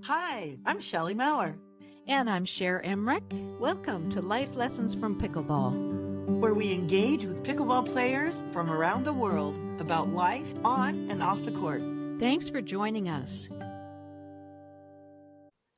Hi, I'm Shelley Maurer, And I'm Cher Emmerich. Welcome to Life Lessons from Pickleball. where we engage with pickleball players from around the world about life on and off the court. Thanks for joining us.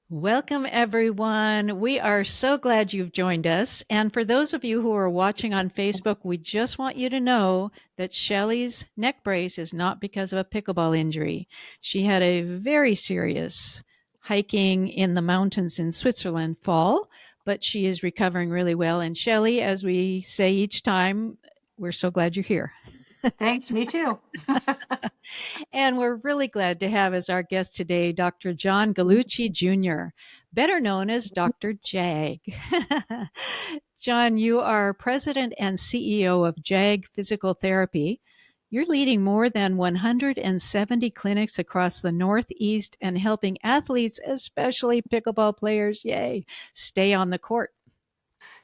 Welcome, everyone. We are so glad you've joined us. And for those of you who are watching on Facebook, we just want you to know that Shelley's neck brace is not because of a pickleball injury. She had a very serious hiking in the mountains in Switzerland fall, but she is recovering really well. And Shelley, as we say each time, we're so glad you're here. Thanks, me too. And we're really glad to have as our guest today Dr. John Gallucci Jr., better known as Dr. JAG. John, you are president and CEO of JAG Physical Therapy. You're leading more than 170 clinics across the Northeast and helping athletes, especially pickleball players, stay on the court.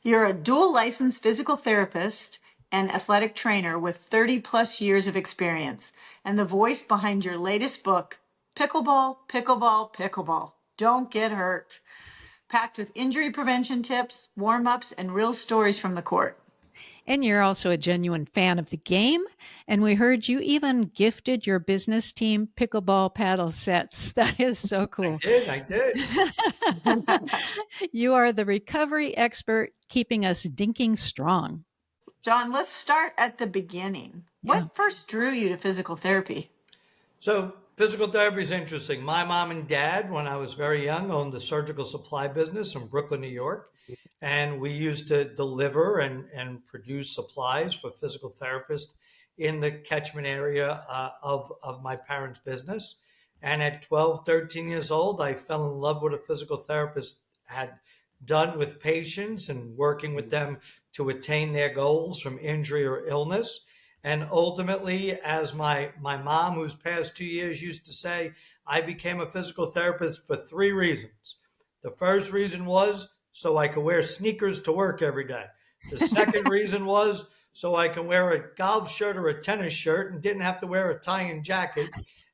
You're a dual licensed physical therapist and athletic trainer with 30 plus years of experience and the voice behind your latest book, Pickleball, Pickleball, Pickleball. Don't get hurt. Packed with injury prevention tips, warm ups, and real stories from the court. And you're also a genuine fan of the game. And we heard you even gifted your business team pickleball paddle sets. That is so cool. I did. You are the recovery expert keeping us dinking strong. John, let's start at the beginning. Yeah. What first drew you to physical therapy? So physical therapy is interesting. My mom and dad, when I was very young, owned a surgical supply business in Brooklyn, New York. And we used to deliver and produce supplies for physical therapists in the catchment area of my parents' business. And at 12, 13 years old, I fell in love with a physical therapist had done with patients and working with them to attain their goals from injury or illness. And ultimately, as my mom, who's passed 2 years, used to say, I became a physical therapist for 3 reasons. The first reason was so I could wear sneakers to work every day. The second reason was so I can wear a golf shirt or a tennis shirt and didn't have to wear a tie and jacket.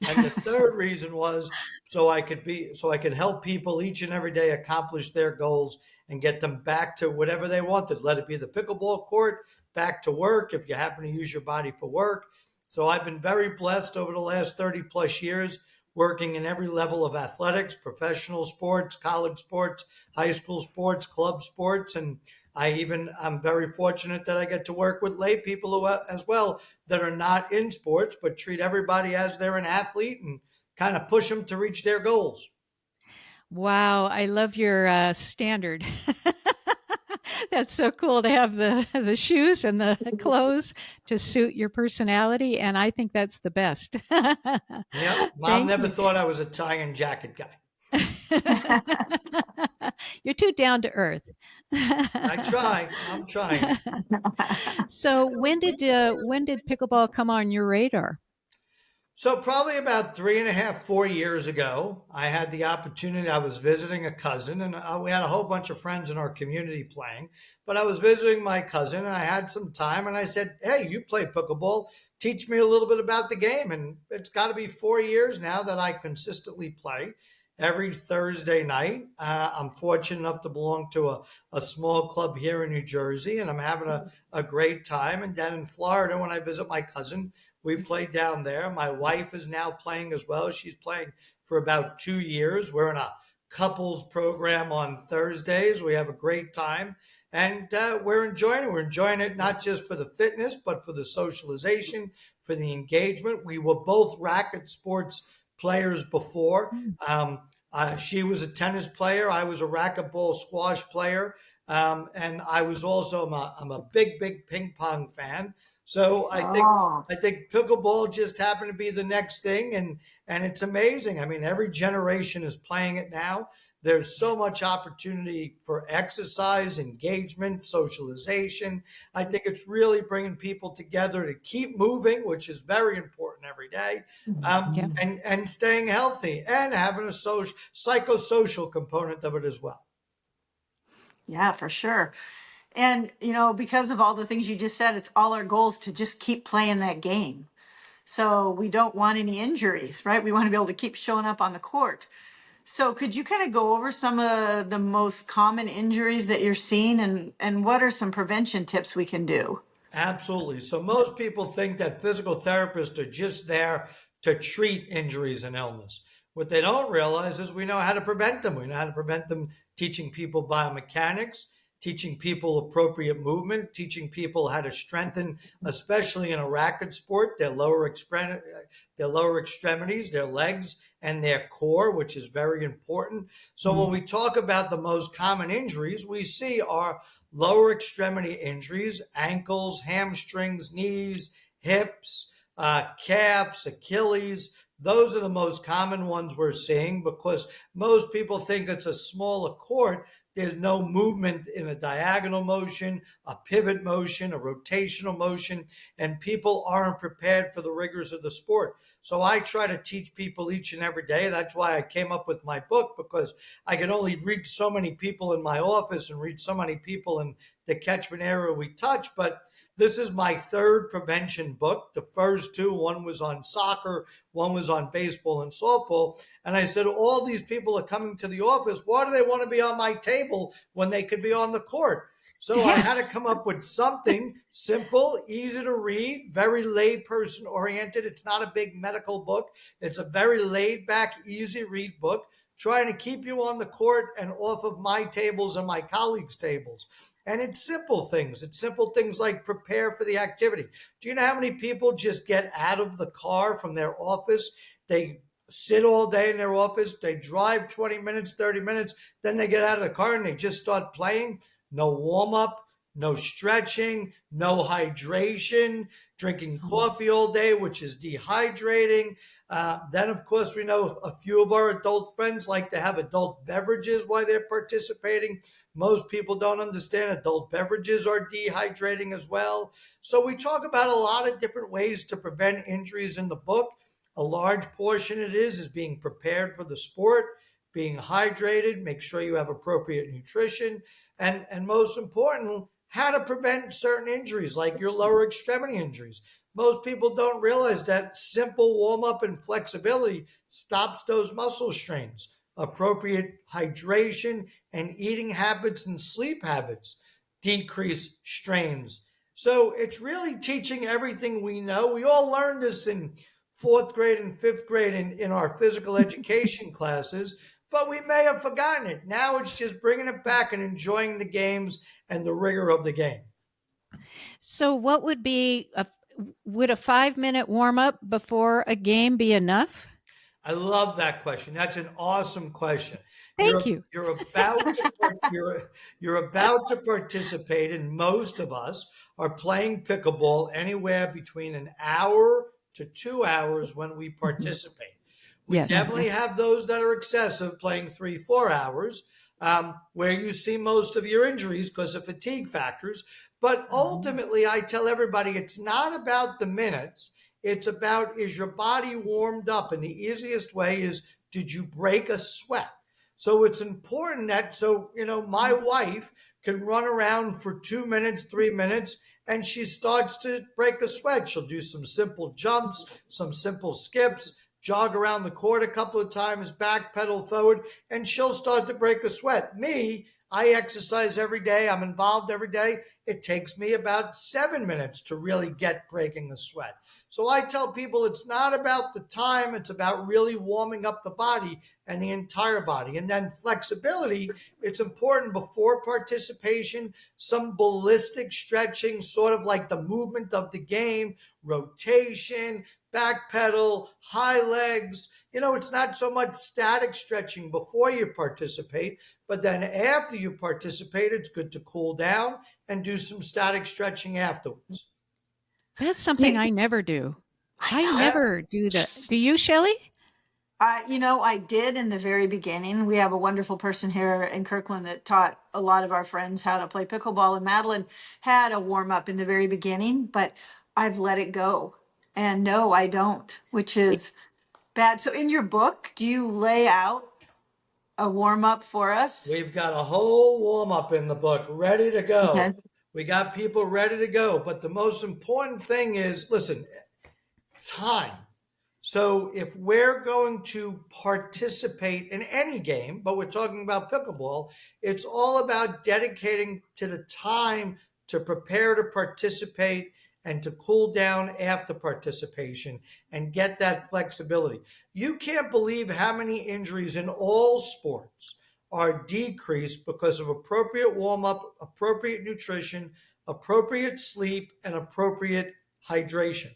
And the third reason was so I could help people each and every day accomplish their goals and get them back to whatever they wanted. Let it be the pickleball court, back to work if you happen to use your body for work. So I've been very blessed over the last 30 plus years working in every level of athletics, professional sports, college sports, high school sports, club sports. And I'm very fortunate that I get to work with lay people as well that are not in sports, but treat everybody as they're an athlete and kind of push them to reach their goals. Wow, I love your standard. That's so cool to have the shoes and the clothes to suit your personality, and I think that's the best. Yeah, Mom never thought I was a tie and jacket guy. You're too down to earth. I'm trying. So when did pickleball come on your radar? So probably about 3.5, 4 years ago, I had the opportunity. I was visiting a cousin, and we had a whole bunch of friends in our community playing. But I was visiting my cousin, and I had some time, and I said, "Hey, you play pickleball? Teach me a little bit about the game." And it's got to be 4 years now that I consistently play every Thursday night. I'm fortunate enough to belong to a small club here in New Jersey, and I'm having a great time. And then in Florida, when I visit my cousin, we play down there. My wife is now playing as well. She's playing for about 2 years. We're in a couples program on Thursdays. We have a great time, and we're enjoying it. We're enjoying it not just for the fitness, but for the socialization, for the engagement. We were both racket sports players before. She was a tennis player. I was a racquetball squash player. And I was also, I'm a big ping pong fan. So I think pickleball just happened to be the next thing. And it's amazing. I mean, every generation is playing it now. There's so much opportunity for exercise, engagement, socialization. I think it's really bringing people together to keep moving, which is very important every day, and staying healthy and having a psychosocial component of it as well. Yeah, for sure. And, because of all the things you just said, it's all our goals to just keep playing that game. So we don't want any injuries, right? We want to be able to keep showing up on the court. So could you kind of go over some of the most common injuries that you're seeing and what are some prevention tips we can do? Absolutely. So most people think that physical therapists are just there to treat injuries and illness. What they don't realize is we know how to prevent them. We know how to prevent them teaching people biomechanics, teaching people appropriate movement, teaching people how to strengthen, especially in a racket sport, their lower extremities, their legs, and their core, which is very important. So when we talk about the most common injuries we see are lower extremity injuries, ankles, hamstrings, knees, hips, calves, Achilles. Those are the most common ones we're seeing because most people think it's a smaller court. There's no movement in a diagonal motion, a pivot motion, a rotational motion, and people aren't prepared for the rigors of the sport. So I try to teach people each and every day. That's why I came up with my book, because I can only reach so many people in my office and reach so many people in the catchment area we touch. But this is my third prevention book. The first two, one was on soccer, one was on baseball and softball. And I said, all these people are coming to the office. Why do they want to be on my table when they could be on the court? So I had to come up with something simple, easy to read, very layperson oriented. It's not a big medical book. It's a very laid back, easy read book, trying to keep you on the court and off of my tables and my colleagues' tables. And it's simple things. It's simple things like prepare for the activity. Do you know how many people just get out of the car from their office? They sit all day in their office. They drive 20 minutes, 30 minutes. Then they get out of the car and they just start playing. No warm up, no stretching, no hydration, drinking coffee all day, which is dehydrating. Then, of course, we know a few of our adult friends like to have adult beverages while they're participating. Most people don't understand adult beverages are dehydrating as well. So we talk about a lot of different ways to prevent injuries in the book. A large portion it is being prepared for the sport, being hydrated, make sure you have appropriate nutrition, and most important, how to prevent certain injuries like your lower extremity injuries. Most people don't realize that simple warm up and flexibility stops those muscle strains. Appropriate hydration and eating habits and sleep habits decrease strains. So it's really teaching everything we know. We all learned this in fourth grade and fifth grade in our physical education classes, but we may have forgotten it. Now it's just bringing it back and enjoying the games and the rigor of the game. So, what would a 5-minute warm up before a game be enough? I love that question. That's an awesome question. Thank you. You're about to participate, and most of us are playing pickleball anywhere between an hour to 2 hours when we participate. We Yes. definitely have those that are excessive, playing 3, 4 hours, where you see most of your injuries because of fatigue factors. But ultimately, I tell everybody it's not about the minutes. It's about, is your body warmed up? And the easiest way is, did you break a sweat? So it's important that, my wife can run around for 2 minutes, 3 minutes, and she starts to break a sweat. She'll do some simple jumps, some simple skips, jog around the court a couple of times, back pedal forward, and she'll start to break a sweat. Me, I exercise every day. I'm involved every day. It takes me about 7 minutes to really get breaking a sweat. So I tell people it's not about the time. It's about really warming up the body and the entire body. And then flexibility, it's important before participation, some ballistic stretching, sort of like the movement of the game, rotation, back pedal, high legs. It's not so much static stretching before you participate, but then after you participate, it's good to cool down and do some static stretching afterwards. That's something I never do. I never do that. Do you, Shelley? I did in the very beginning. We have a wonderful person here in Kirkland that taught a lot of our friends how to play pickleball, and Madeline had a warm up in the very beginning, but I've let it go. And no, I don't, which is bad. So in your book, do you lay out a warm up for us? We've got a whole warm up in the book ready to go. Okay. We got people ready to go. But the most important thing is, listen, time. So if we're going to participate in any game, but we're talking about pickleball, it's all about dedicating to the time to prepare to participate and to cool down after participation and get that flexibility. You can't believe how many injuries in all sports are decreased because of appropriate warm up, appropriate nutrition, appropriate sleep, and appropriate hydration.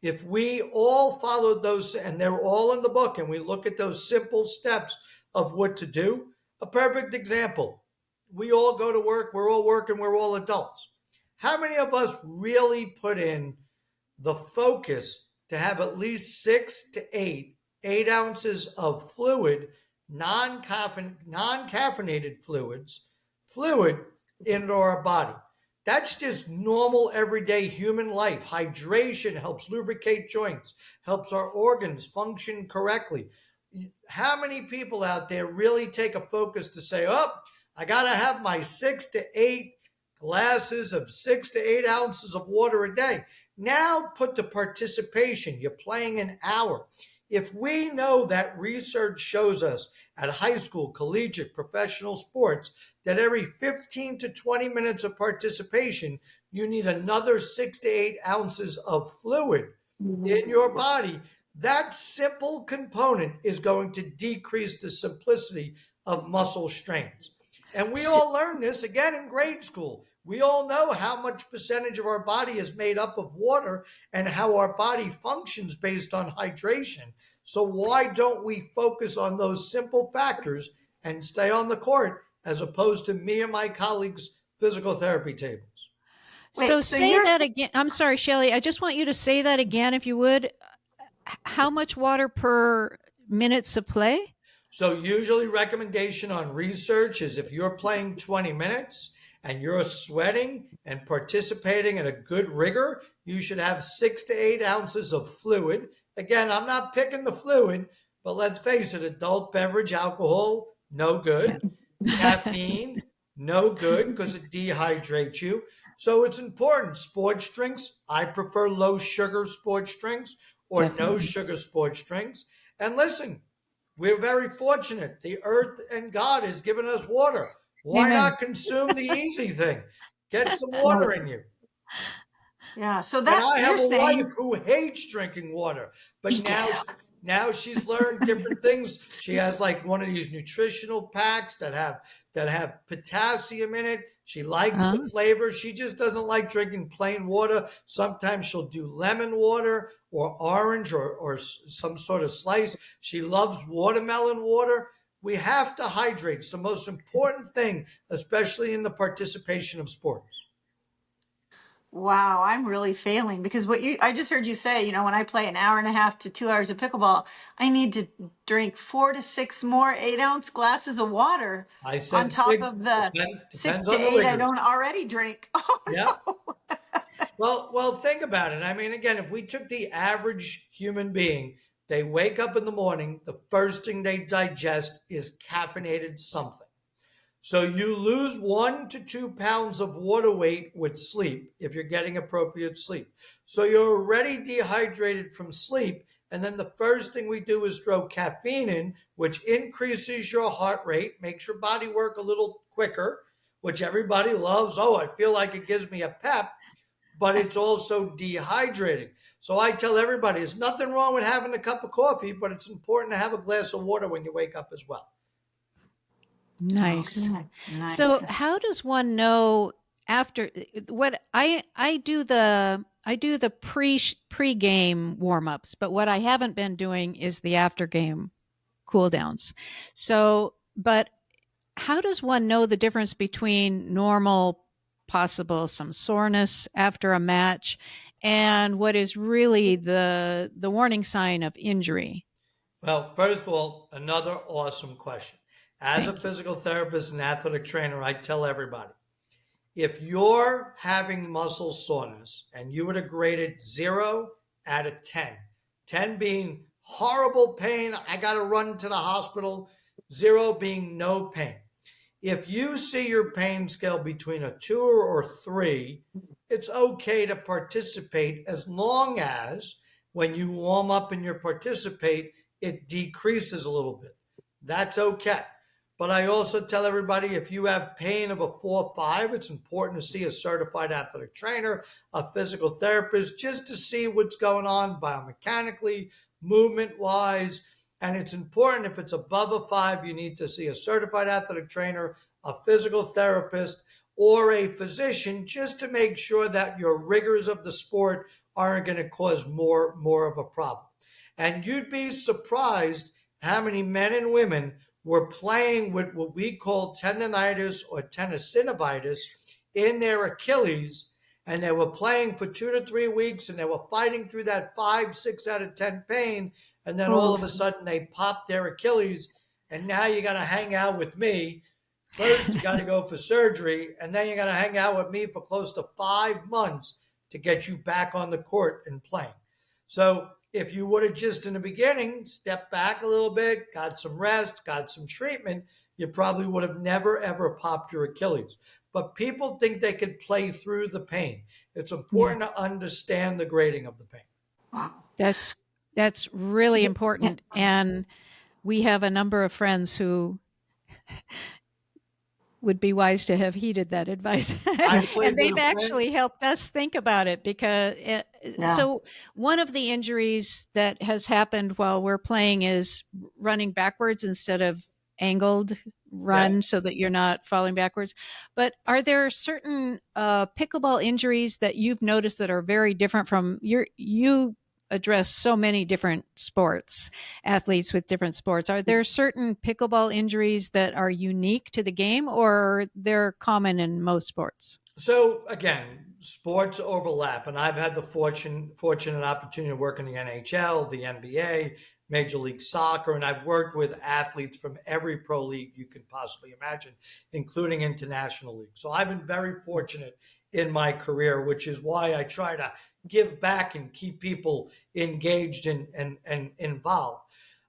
If we all followed those, and they're all in the book, and we look at those simple steps of what to do, a perfect example. We all go to work, we're all working, we're all adults. How many of us really put in the focus to have at least 6 to 8 ounces of fluid, non-caffeinated fluid into our body? That's just normal everyday human life. Hydration helps lubricate joints, helps our organs function correctly. How many people out there really take a focus to say, oh, I got to have my 6 to 8 glasses of 6 to 8 ounces of water a day? Now put the participation. You're playing an hour. If we know that research shows us at high school, collegiate, professional sports that every 15 to 20 minutes of participation, you need another 6 to 8 ounces of fluid in your body, that simple component is going to decrease the simplicity of muscle strains. And we all learn this again in grade school. We all know how much percentage of our body is made up of water and how our body functions based on hydration. So why don't we focus on those simple factors and stay on the court as opposed to me and my colleagues' physical therapy tables? So say that again. I'm sorry, Shelley. I just want you to say that again, if you would. How much water per minutes of play? So usually recommendation on research is if you're playing 20 minutes and you're sweating and participating in a good rigor, you should have 6 to 8 ounces of fluid. Again, I'm not picking the fluid, but let's face it, adult beverage alcohol, no good. Caffeine, no good because it dehydrates you. So it's important. Sports drinks, I prefer low sugar sports drinks or no sugar sports drinks. And listen, we're very fortunate. The earth and God has given us water. Why not consume the easy thing? Get some water in you. Yeah. So And I have a wife who hates drinking water, but now she's learned different things. She has like one of these nutritional packs that have potassium in it. She likes the flavor. She just doesn't like drinking plain water. Sometimes she'll do lemon water or orange or some sort of slice. She loves watermelon water. We have to hydrate. It's the most important thing, especially in the participation of sports. Wow, I'm really failing because I just heard you say, when I play an hour and a half to 2 hours of pickleball, I need to drink 4 to 6 more 8 ounce glasses of water I on said top six. of the Depends six to on the eight I rigors. don't already drink. Oh Yeah. no. Well, think about it. I mean, again, if we took the average human being, they wake up in the morning, the first thing they digest is caffeinated something. So you lose 1 to 2 pounds of water weight with sleep if you're getting appropriate sleep. So you're already dehydrated from sleep. And then the first thing we do is throw caffeine in, which increases your heart rate, makes your body work a little quicker, which everybody loves. Oh, I feel like it gives me a pep, but it's also dehydrating. So I tell everybody, there's nothing wrong with having a cup of coffee, but it's important to have a glass of water when you wake up as well. Nice. Okay. Nice. So how does one know after what I do the pre-game warm-ups, but what I haven't been doing is the after game cool downs. So, but how does one know the difference between normal, possible some soreness after a match and what is really the warning sign of injury? Well, first of all, another awesome question. As a Thank you. physical therapist and athletic trainer, I tell everybody, if you're having muscle soreness and you would have graded 0 out of 10, 10 being horrible pain, I got to run to the hospital, 0 being no pain. If you see your pain scale between a 2 or 3, it's okay to participate as long as when you warm up and you participate, it decreases a little bit. That's okay. But I also tell everybody, if you have pain of a 4-5, it's important to see a certified athletic trainer, a physical therapist, just to see what's going on biomechanically, movement wise. And it's important, if it's above a 5, you need to see a certified athletic trainer, a physical therapist, or a physician, just to make sure that your rigors of the sport aren't going to cause more of a problem. And you'd be surprised how many men and women were playing with what we call tendonitis or tenosynovitis in their Achilles, and they were playing for 2 to 3 weeks, and they were fighting through that 5, 6 out of 10 pain, and then all of a sudden they popped their Achilles, and now you got to hang out with me. First, you got to go for surgery, and then you got to hang out with me for close to 5 months to get you back on the court and playing. So if you would have just in the beginning stepped back a little bit, got some rest, got some treatment, you probably would have never, ever popped your Achilles. But people think they could play through the pain. It's important to understand the grading of the pain. Wow. That's really important. And we have a number of friends who would be wise to have heeded that advice. And they've actually helped us think about it, because so one of the injuries that has happened while we're playing is running backwards instead of angled run, so that you're not falling backwards. But are there certain pickleball injuries that you've noticed that are very different from you address so many different sports, athletes with different sports? Are there certain pickleball injuries that are unique to the game, or they're common in most sports? So again, sports overlap, and I've had the fortunate opportunity to work in the NHL, the NBA, Major League Soccer, and I've worked with athletes from every pro league you could possibly imagine, including international leagues. So I've been very fortunate in my career, which is why I try to give back and keep people engaged and involved.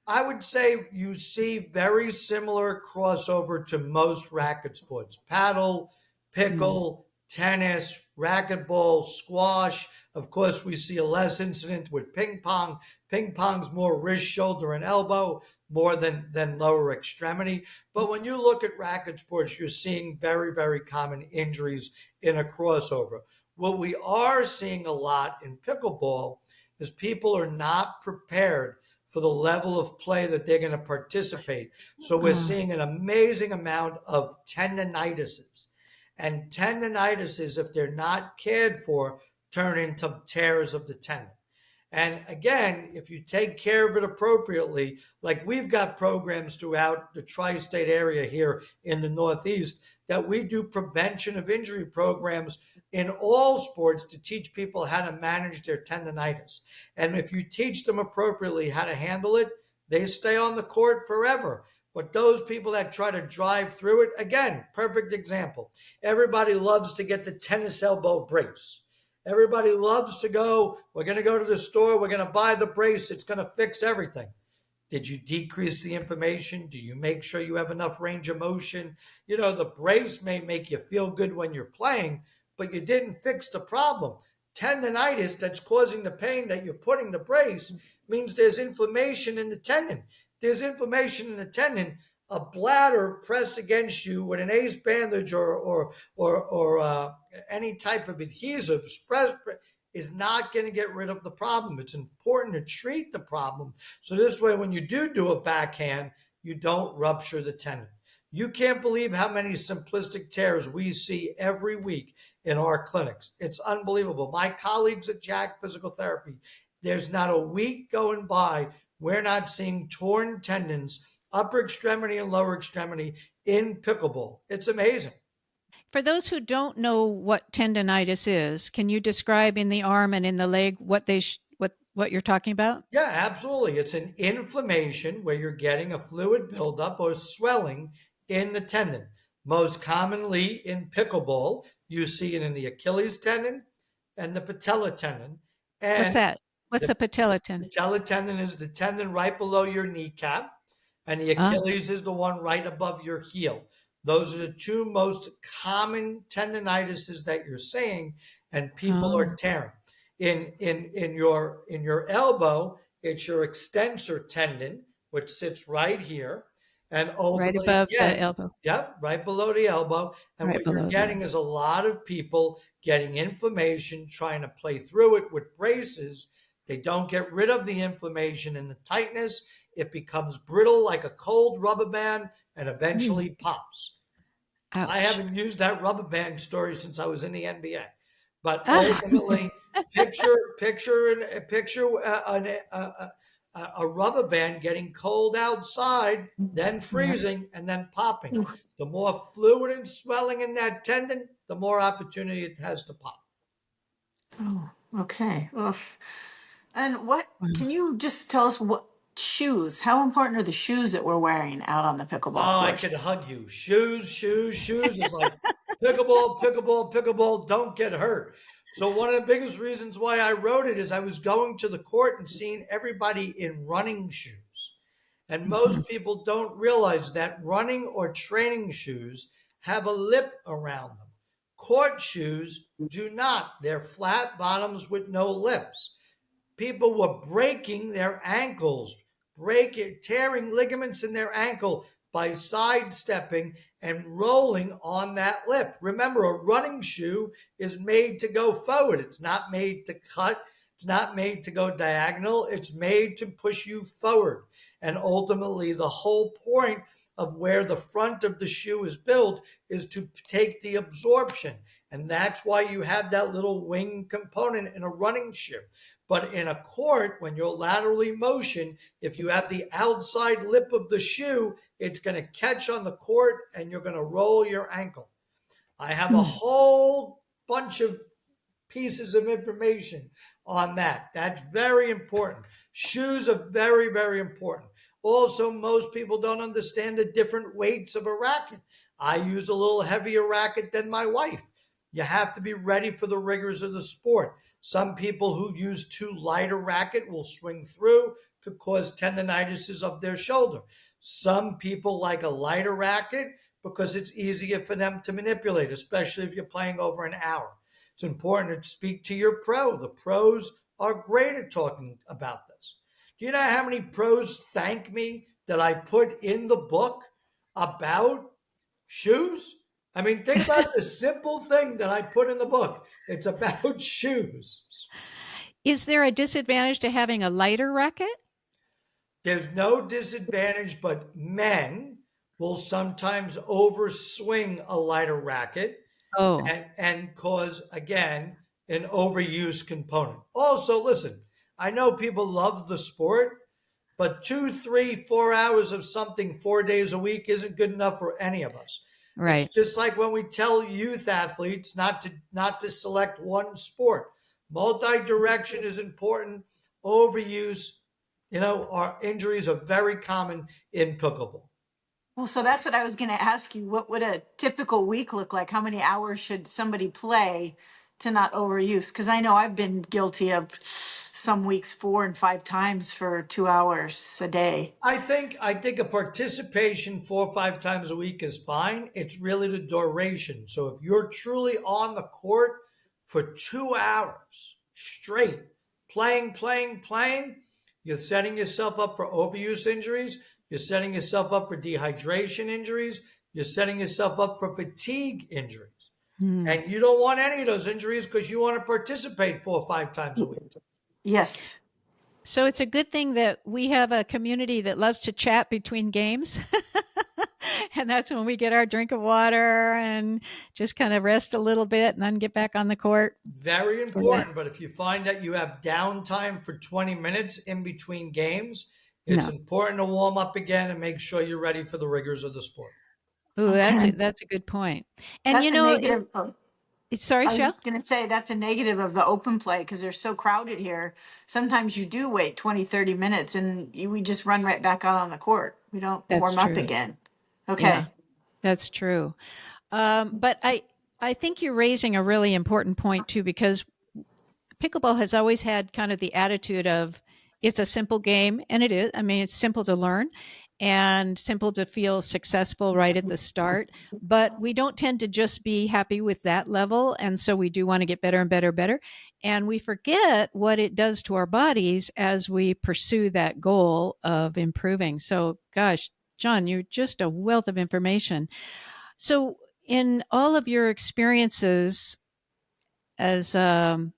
I would say you see very similar crossover to most racket sports: paddle, pickle, tennis, racquetball, squash. Of course, we see a less incident with ping pong. Ping pong's more wrist, shoulder, and elbow, more than lower extremity. But when you look at racket sports, you're seeing very, very common injuries in a crossover. What we are seeing a lot in pickleball is people are not prepared for the level of play that they're going to participate. So we're seeing an amazing amount of tendinitises. And tendinitises, if they're not cared for, turn into tears of the tendon. And again, if you take care of it appropriately, like we've got programs throughout the tri-state area here in the Northeast, that we do prevention of injury programs in all sports to teach people how to manage their tendinitis. And if you teach them appropriately how to handle it, they stay on the court forever. But those people that try to drive through it, again, perfect example. Everybody loves to get the tennis elbow brace. Everybody loves to go, we're going to go to the store, we're going to buy the brace, it's going to fix everything. Did you decrease the inflammation? Do you make sure you have enough range of motion? You know, the brace may make you feel good when you're playing, but you didn't fix the problem. Tendinitis that's causing the pain that you're putting the brace means there's inflammation in the tendon. There's inflammation in the tendon. A bladder pressed against you with an ace bandage or any type of adhesive is not going to get rid of the problem. It's important to treat the problem. So this way, when you do a backhand, you don't rupture the tendon. You can't believe how many simplistic tears we see every week in our clinics. It's unbelievable. My colleagues at JAG Physical Therapy, there's not a week going by we're not seeing torn tendons, upper extremity and lower extremity, in pickleball. It's amazing. For those who don't know what tendinitis is, can you describe in the arm and in the leg what you're talking about? Yeah, absolutely. It's an inflammation where you're getting a fluid buildup or swelling in the tendon. Most commonly in pickleball, you see it in the Achilles tendon and the patella tendon. And what's that? What's the patella tendon? Patella tendon is the tendon right below your kneecap, and the Achilles is the one right above your heel. Those are the two most common tendinitises that you're seeing, and people are tearing. In your elbow, it's your extensor tendon, which sits right here, and Right ultimately, above the again, elbow, yep, right below the elbow. And right what you're below there. getting is a lot of people getting inflammation, trying to play through it with braces. They don't get rid of the inflammation and the tightness. It becomes brittle like a cold rubber band and eventually pops. I Ouch. haven't used that rubber band story since I was in the NBA. But Ah, ultimately, picture a rubber band getting cold outside, then yeah. freezing, and then popping. The more fluid and swelling in that tendon, the more opportunity it has to pop. Oh, okay. Oof. And what Wow. can you just tell us what shoes? How important are the shoes that we're wearing out on the pickleball Oh, I court? could hug you. Shoes is like pickleball, pickleball, pickleball. Don't get hurt. So one of the biggest reasons why I wrote it is I was going to the court and seeing everybody in running shoes. And Mhm. most people don't realize that running or training shoes have a lip around them. Court shoes do not. They're flat bottoms with no lips. People were breaking their ankles, tearing ligaments in their ankle by sidestepping and rolling on that lip. Remember, a running shoe is made to go forward. It's not made to cut. It's not made to go diagonal. It's made to push you forward. And ultimately, the whole point of where the front of the shoe is built is to take the absorption. And that's why you have that little wing component in a running shoe. But in a court, when you're laterally motion, if you have the outside lip of the shoe, it's going to catch on the court and you're going to roll your ankle. I have a whole bunch of pieces of information on that. That's very important. Shoes are very, very important. Also, most people don't understand the different weights of a racket. I use a little heavier racket than my wife. You have to be ready for the rigors of the sport. Some people who use too light a racket will swing through, could cause tendinitis of their shoulder. Some people like a lighter racket because it's easier for them to manipulate, especially if you're playing over an hour. It's important to speak to your pro. The pros are great at talking about this. Do you know how many pros thank me that I put in the book about shoes? I mean, think about the simple thing that I put in the book. It's about shoes. Is there a disadvantage to having a lighter racket? There's no disadvantage, but men will sometimes overswing a lighter racket Oh, and cause, again, an overuse component. Also, listen, I know people love the sport, but 2, 3, 4 hours of something 4 days a week isn't good enough for any of us. It's right. just like when we tell youth athletes not to select one sport. Multi-direction is important. Overuse, our injuries are very common in pickleball. Well, so that's what I was going to ask you. What would a typical week look like? How many hours should somebody play to not overuse? Because I know I've been guilty of some weeks 4 and 5 times for 2 hours a day. I think a participation 4 or 5 times a week is fine. It's really the duration. So if you're truly on the court for 2 hours straight, playing, you're setting yourself up for overuse injuries. You're setting yourself up for dehydration injuries. You're setting yourself up for fatigue injuries. Hmm. And you don't want any of those injuries because you want to participate 4 or 5 times a week. Yes. So it's a good thing that we have a community that loves to chat between games. And that's when we get our drink of water and just kind of rest a little bit and then get back on the court Very for that. important. But if you find that you have downtime for 20 minutes in between games, it's No. important to warm up again and make sure you're ready for the rigors of the sport. Ooh, Okay. that's a good point. And That's a negative. sorry, I was Shell. just going to say that's a negative of the open play because they're so crowded here. Sometimes you do wait 20, 30 minutes and we just run right back out on the court. We don't That's warm up true. again. Yeah, Okay. that's true. But I think you're raising a really important point too, because pickleball has always had kind of the attitude of it's a simple game, and it is. I mean, it's simple to learn, and simple to feel successful right at the start. But we don't tend to just be happy with that level. And so we do want to get better and better and better. And we forget what it does to our bodies as we pursue that goal of improving. So, gosh, John, you're just a wealth of information. So, in all of your experiences as a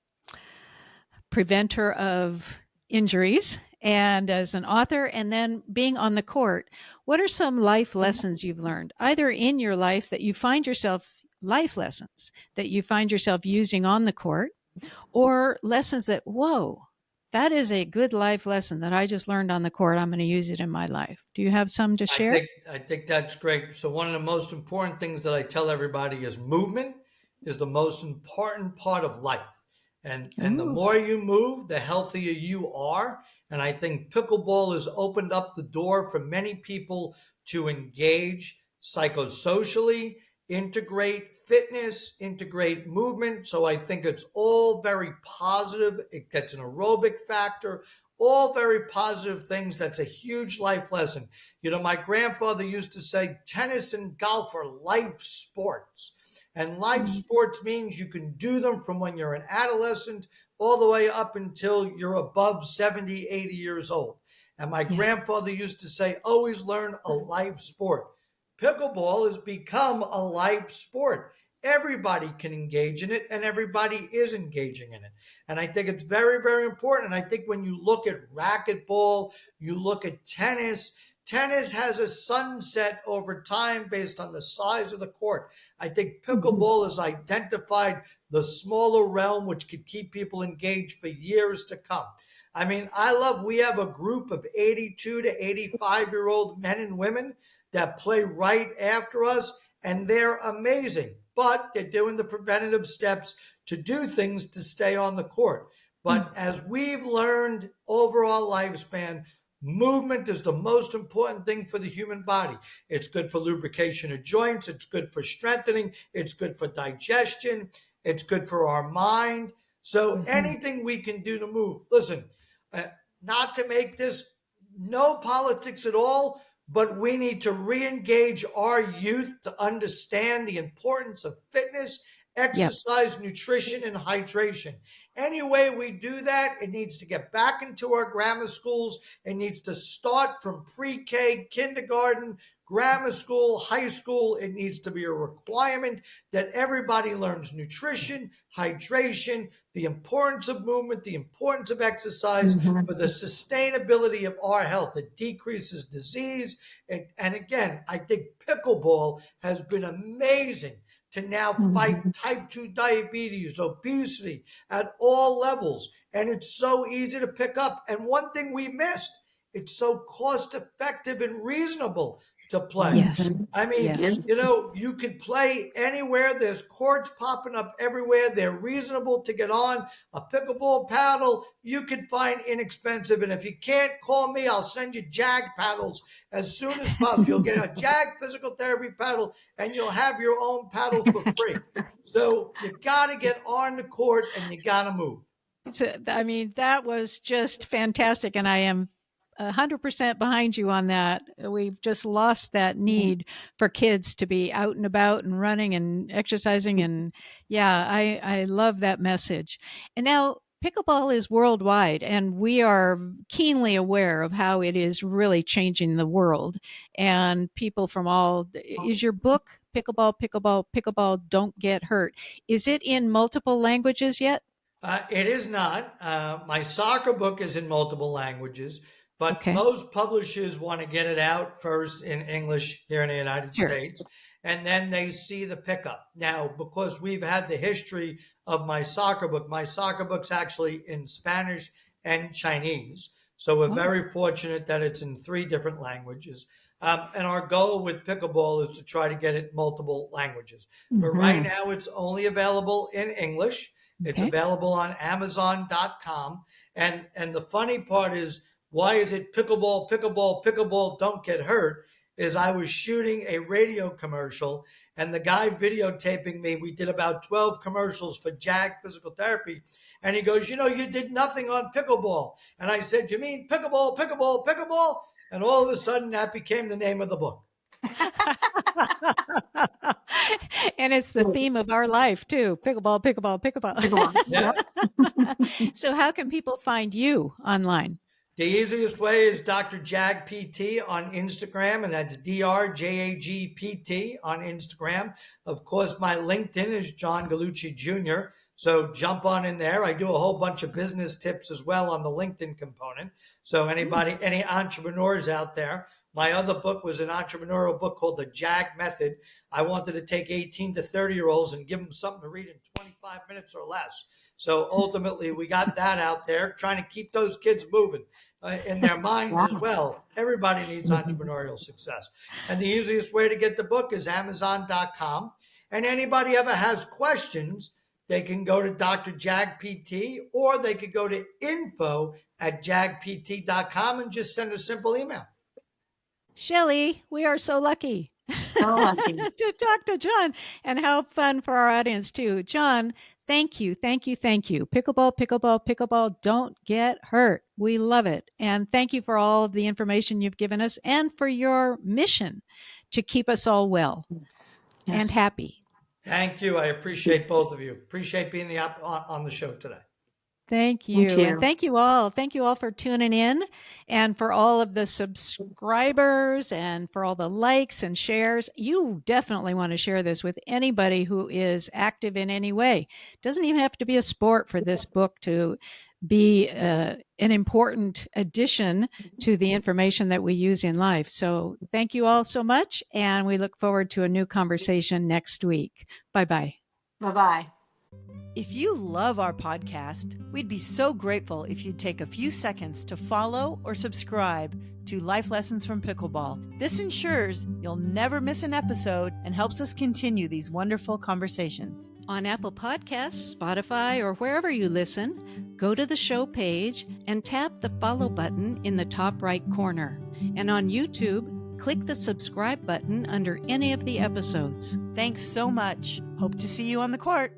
preventer of injuries and as an author, and then being on the court, what are some life lessons you've learned, either in your life that you find yourself, life lessons that you find yourself using on the court, or lessons that, whoa, that is a good life lesson that I just learned on the court. I'm going to use it in my life. Do you have some to share? I think that's great. So one of the most important things that I tell everybody is movement is the most important part of life. And the Ooh. more you move, the healthier you are. And I think pickleball has opened up the door for many people to engage psychosocially, integrate fitness, integrate movement. So I think it's all very positive. It gets an aerobic factor, all very positive things. That's a huge life lesson. You know, my grandfather used to say tennis and golf are life sports. And life sports means you can do them from when you're an adolescent all the way up until you're above 70, 80 years old. And my grandfather used to say, always learn a life sport. Pickleball has become a life sport. Everybody can engage in it, and everybody is engaging in it. And I think it's very, very important. And I think when you look at racquetball, you look at tennis, tennis has a sunset over time based on the size of the court. I think pickleball has identified the smaller realm, which could keep people engaged for years to come. I mean, we have a group of 82 to 85-year-old men and women that play right after us, and they're amazing. But they're doing the preventative steps to do things to stay on the court. But as we've learned over our lifespan, movement is the most important thing for the human body. It's good for lubrication of joints. It's good for strengthening. It's good for digestion. It's good for our mind. So anything we can do to move. Listen, not to make this no politics at all, but we need to re-engage our youth to understand the importance of fitness, exercise, nutrition, and hydration. Any way we do that, it needs to get back into our grammar schools. It needs to start from pre-K, kindergarten, grammar school, high school. It needs to be a requirement that everybody learns nutrition, hydration, the importance of movement, the importance of exercise for the sustainability of our health. It decreases disease. And again, I think pickleball has been amazing to now fight type 2 diabetes, obesity at all levels. And it's so easy to pick up. And one thing we missed, it's so cost effective and reasonable to play. Yes. I mean, Yes. you know, you could play anywhere. There's courts popping up everywhere. They're reasonable to get on. A pickleball paddle, you can find inexpensive. And if you can't, call me. I'll send you JAG paddles as soon as possible. You'll get a JAG physical therapy paddle, and you'll have your own paddle for free. So you got to get on the court, and you got to move. So, I mean, that was just fantastic. And I am 100% behind you on that. We've just lost that need for kids to be out and about and running and exercising. And yeah, I love that message. And now pickleball is worldwide, and we are keenly aware of how it is really changing the world. And people from all, is your book, Pickleball, Pickleball, Pickleball, Don't Get Hurt, is it in multiple languages yet? It is not. My soccer book is in multiple languages, but Okay. most publishers want to get it out first in English here in the United States, and then they see the pickup. Now, because we've had the history of my soccer book's actually in Spanish and Chinese. So we're very fortunate that it's in 3 different languages. And our goal with pickleball is to try to get it in multiple languages. But right now, it's only available in English. It's available on Amazon.com. And the funny part is, why is it pickleball, pickleball, pickleball, don't get hurt? Is I was shooting a radio commercial, and the guy videotaping me, we did about 12 commercials for JAG Physical Therapy. And he goes, you know, you did nothing on pickleball. And I said, you mean pickleball, pickleball, pickleball? And all of a sudden, that became the name of the book. And it's the theme of our life too. Pickleball, pickleball, pickleball. Pickleball. So how can people find you online? The easiest way is Dr. Jag PT on Instagram, and that's DRJAGPT on Instagram. Of course, my LinkedIn is John Gallucci Jr., so jump on in there. I do a whole bunch of business tips as well on the LinkedIn component. So anybody, any entrepreneurs out there, my other book was an entrepreneurial book called The JAG Method. I wanted to take 18 to 30-year-olds and give them something to read in 25 minutes or less. So ultimately, we got that out there, trying to keep those kids moving in their minds as well. Everybody needs entrepreneurial success. And the easiest way to get the book is Amazon.com. And anybody ever has questions, they can go to Dr. Jag PT, or they could go to info@jagpt.com and just send a simple email. Shelley, we are so lucky. So lucky. To talk to John, and how fun for our audience too. John, thank you, thank you, thank you. Pickleball, pickleball, pickleball, don't get hurt. We love it. And thank you for all of the information you've given us and for your mission to keep us all well and happy. Thank you. I appreciate both of you. Appreciate being on the show today. Thank you. Thank you. And thank you all. Thank you all for tuning in, and for all of the subscribers, and for all the likes and shares. You definitely want to share this with anybody who is active in any way. It doesn't even have to be a sport for this book to be an important addition to the information that we use in life. So thank you all so much, and we look forward to a new conversation next week. Bye-bye. Bye-bye. If you love our podcast, we'd be so grateful if you'd take a few seconds to follow or subscribe to Life Lessons from Pickleball. This ensures you'll never miss an episode and helps us continue these wonderful conversations. On Apple Podcasts, Spotify, or wherever you listen, go to the show page and tap the follow button in the top right corner. And on YouTube, click the subscribe button under any of the episodes. Thanks so much. Hope to see you on the court.